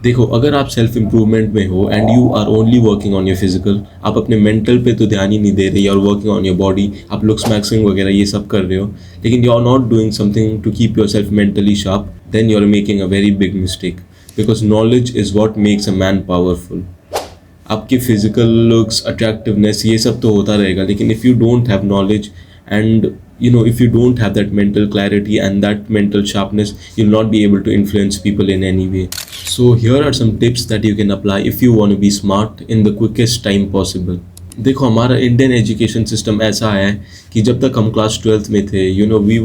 देखो, अगर आप सेल्फ इम्प्रूवमेंट में हो and you are only working on your physical, आप अपने मेंटल पे तो ध्यान ही नहीं दे रहे, you are working on your body, आप लुक्स मैक्सिंग वगैरह ये सब कर रहे हो, लेकिन you are not doing something to keep yourself mentally sharp, then you are making a very big mistake, because knowledge is what makes a man powerful. आपके physical looks, attractiveness ये सब तो होता रहेगा, लेकिन if you don't have knowledge and if you don't have that mental clarity and that mental sharpness, you'll not be able to influence people in any way. So here are some tips that you can apply if you want to be smart in the quickest time possible. देखो, हमारा Indian education system ऐसा है कि जब तक हम class 12th में थे, we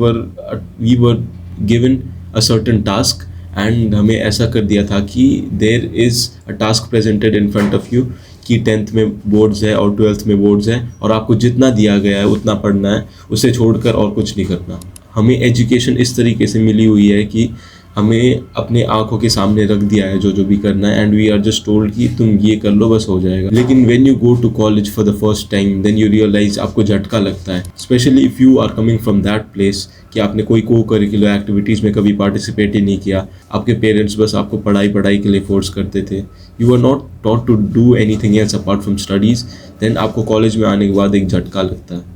were given a certain task and हमें ऐसा कर दिया था कि there is a task presented in front of you कि 10th में बोर्ड्स है और 12th में बोर्ड्स है, और आपको जितना दिया गया है उतना पढ़ना है, उसे छोड़कर और कुछ नहीं करना। हमें एजुकेशन इस तरीके से मिली हुई है कि हमें अपने आंखों के सामने रख दिया है जो जो भी करना है, and we are just told कि तुम ये कर लो बस हो जाएगा। लेकिन when you go to college for the first time, then you realize आपको झटका लगता है, specially if you are coming from that place कि आपने कोई को करिकुलर एक्टिविटीज़ में कभी पार्टिसिपेट ही नहीं किया, आपके पेरेंट्स बस आपको पढ़ाई पढ़ाई के लिए फोर्स करते थे, you are not taught to do anything else apart from studies, देन आपको कॉलेज में आने के बाद एक झटका लगता है।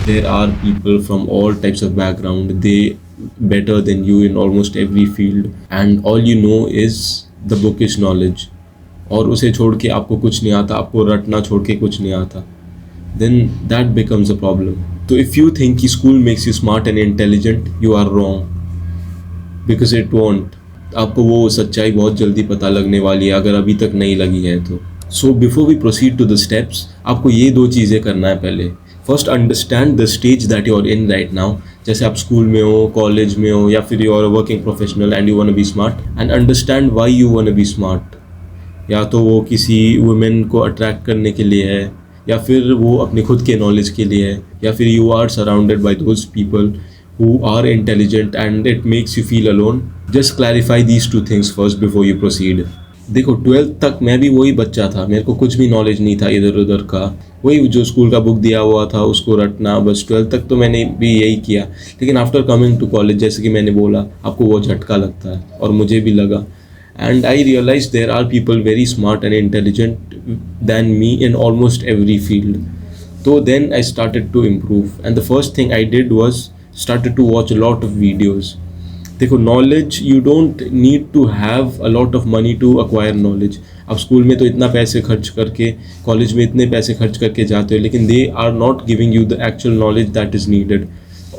There are people from all types of background, they better than you in almost every field, and all you know is the bookish knowledge, और उसे छोड़ के आपको कुछ नहीं आता, आपको रटना छोड़ के कुछ नहीं आता, then that becomes a problem. तो if you think कि school makes you smart and intelligent, you are wrong, because it won't. आपको वो सच्चाई बहुत जल्दी पता लगने वाली है अगर अभी तक नहीं लगी है तो। So before we proceed to the steps, आपको ये दो चीज़ें करना है पहले। First, understand the stage that you are in right now. जैसे आप स्कूल में हो, कॉलेज में हो, या फिर you are working professional and you want to be smart, and understand why you want to be smart. या तो वो किसी वुमेन को अट्रैक्ट करने के लिए है, या फिर वो अपने खुद के नॉलेज के लिए है, या फिर you are surrounded by those people who are intelligent and it makes you feel alone. Just clarify these two things first before you proceed. देखो, 12th तक मैं भी वही बच्चा था, मेरे को कुछ भी नॉलेज नहीं था इधर उधर का, वही जो स्कूल का बुक दिया हुआ था उसको रटना, बस 12th तक तो मैंने भी यही किया। लेकिन आफ्टर कमिंग टू कॉलेज, जैसे कि मैंने बोला, आपको वो झटका लगता है, और मुझे भी लगा, and I realize there are people very smart and intelligent than me in almost every field. तो then I started to improve, and the first thing I did was started to watch a lot of videos. देखो, knowledge, you don't need to have a lot of money to acquire knowledge. आप school में तो इतना पैसे खर्च करके, college में इतने पैसे खर्च करके जाते हो, लेकिन they are not giving you the actual knowledge that is needed.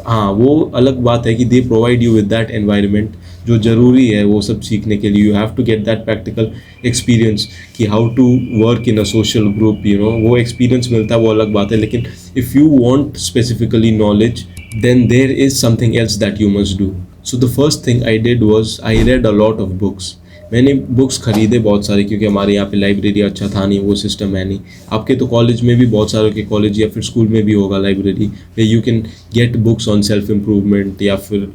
हाँ, वो अलग बात है कि दे provide you with that environment जो ज़रूरी है वो सब सीखने के लिए। You have to get that practical experience कि how to work in a social group, वो एक्सपीरियंस मिलता है, वो अलग बात है। लेकिन if you want specifically knowledge, then there is something else that you must do. So the first thing I did was I read a lot of books. मैंने books खरीदे बहुत सारे, क्योंकि हमारे यहाँ पे लाइब्रेरी अच्छा था नहीं, वो सिस्टम है नहीं। आपके तो कॉलेज में भी बहुत सारे के कॉलेज या फिर स्कूल में भी होगा library, way you can get books on self improvement, या फिर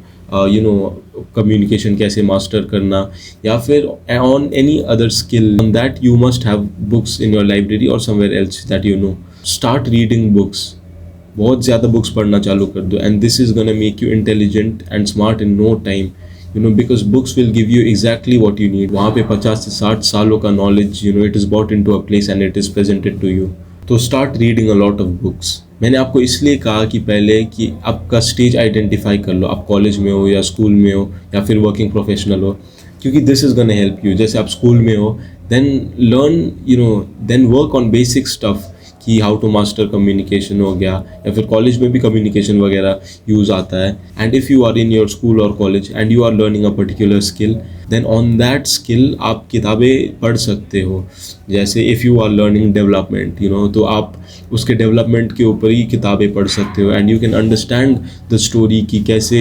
कम्युनिकेशन कैसे मास्टर करना, या फिर on any other skill. On that you must have books in your library और somewhere else that you know. Start reading books, बहुत ज़्यादा books पढ़ना चालू कर दो, and this is gonna make you intelligent and smart in no time, because books will give you exactly what you need. वहाँ पे 50 से 60 सालों का knowledge, it is bought into a place and it is presented to you. तो start reading a lot of books. मैंने आपको इसलिए कहा कि पहले कि आपका स्टेज आइडेंटिफाई कर लो, आप कॉलेज में हो या स्कूल में हो या फिर वर्किंग प्रोफेशनल हो, क्योंकि this is gonna help you. जैसे आप स्कूल में हो, then learn, then work on basic stuff कि हाउ टू मास्टर कम्युनिकेशन हो गया, या फिर कॉलेज में भी कम्युनिकेशन वगैरह यूज़ आता है। And if you are in your school और college and you are learning a particular skill, then on that skill आप किताबें पढ़ सकते हो। जैसे if you are learning development, तो आप उसके डेवलपमेंट के ऊपर ही किताबें पढ़ सकते हो, and you can understand the story कि कैसे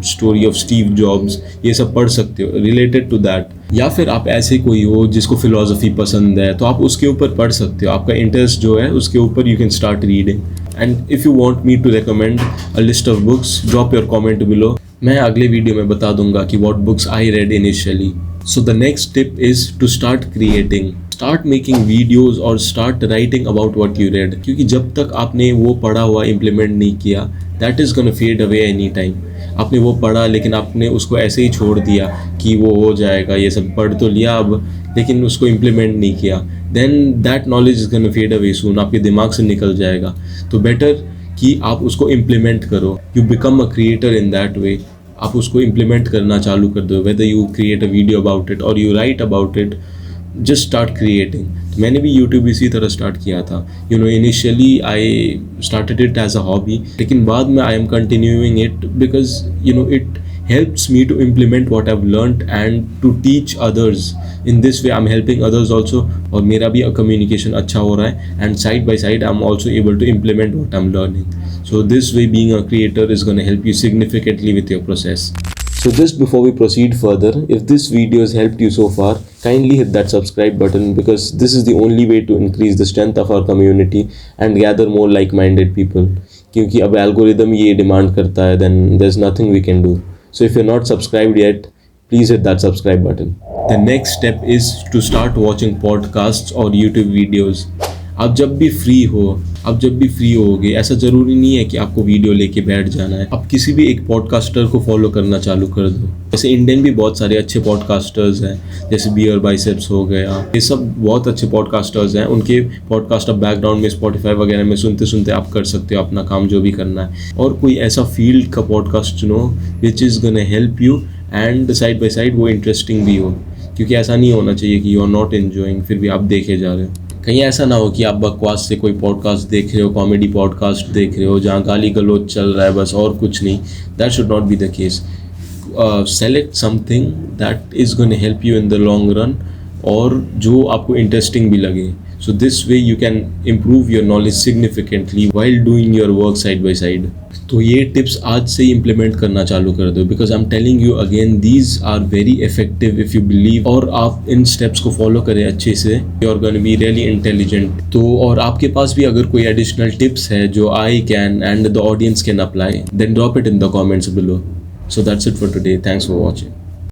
स्टोरी ऑफ स्टीव जॉब्स, ये सब पढ़ सकते हो रिलेटेड टू दैट। या फिर आप ऐसे कोई हो जिसको फिलॉसफी पसंद है, तो आप उसके ऊपर पढ़ सकते हो, आपका इंटरेस्ट जो है उसके ऊपर you can start reading. And if you want me to recommend a list of books, drop your comment below. मैं अगले वीडियो में बता दूंगा कि what books I read initially. So the next tip is to start creating, start making videos और start writing about what you read, क्योंकि जब तक आपने वो पढ़ा हुआ इम्प्लीमेंट नहीं किया, that is gonna fade away any time. आपने वो पढ़ा लेकिन आपने उसको ऐसे ही छोड़ दिया कि वो हो जाएगा, ये सब पढ़ तो लिया अब, लेकिन उसको इम्प्लीमेंट नहीं किया, then that knowledge is gonna fade away soon, आपके दिमाग से निकल जाएगा। तो बेटर कि आप उसको इम्प्लीमेंट करो, you become a creator in that way. आप उसको इम्प्लीमेंट करना चालू कर दो, whether you create a video about it और you write about it, just start creating. मैंने भी यूट्यूब इसी तरह स्टार्ट किया था। Initially I started it as a hobby, लेकिन बाद में I am continuing it because it helps me to implement what I've learned and to teach others. In this way I'm helping others also, और मेरा भी communication अच्छा हो रहा है, and side by side I'm also able to implement what I'm learning. So this way being a creator is going to help you significantly with your process. So just before we proceed further, if this video has helped you so far, kindly hit that subscribe button, because this is the only way to increase the strength of our community and gather more like-minded people. क्योंकि अब algorithm ये demand करता है, then there's nothing we can do. So if you're not subscribed yet, please hit that subscribe button. The next step is to start watching podcasts or YouTube videos. आप जब भी free होगे, ऐसा ज़रूरी नहीं है कि आपको वीडियो लेके बैठ जाना है। आप किसी भी एक पॉडकास्टर को फॉलो करना चालू कर दो। जैसे इंडियन भी बहुत सारे अच्छे पॉडकास्टर्स हैं, जैसे बियर बाइसेप्स हो गया, ये सब बहुत अच्छे पॉडकास्टर्स हैं। उनके पॉडकास्ट आप बैकग्राउंड में स्पॉटिफाई वगैरह में सुनते सुनते आप कर सकते हो अपना काम जो भी करना है। और कोई ऐसा फील्ड का पॉडकास्ट चुनो which is gonna help you and side by side वो इंटरेस्टिंग भी हो, क्योंकि ऐसा नहीं होना चाहिए कि यू आर नॉट एन्जॉइंग फिर भी आप देखे जा रहे हो। कहीं ऐसा ना हो कि आप बकवास से कोई पॉडकास्ट देख रहे हो, कॉमेडी पॉडकास्ट देख रहे हो जहाँ गाली गलौज चल रहा है बस और कुछ नहीं। That should not be the case. Select something that is gonna help you in the long run, और जो आपको इंटरेस्टिंग भी लगे। So this way you can improve your knowledge significantly while doing your work side by side. तो ये tips आज से ही implement करना चालू कर दो, because I am telling you again, these are very effective if you believe, और आप इन स्टेप्स को फॉलो करें अच्छे से, you are gonna be really intelligent. तो और आपके पास भी अगर कोई एडिशनल टिप्स है जो I can and the audience can apply, then drop it in the comments below. So that's it for today, thanks for watching.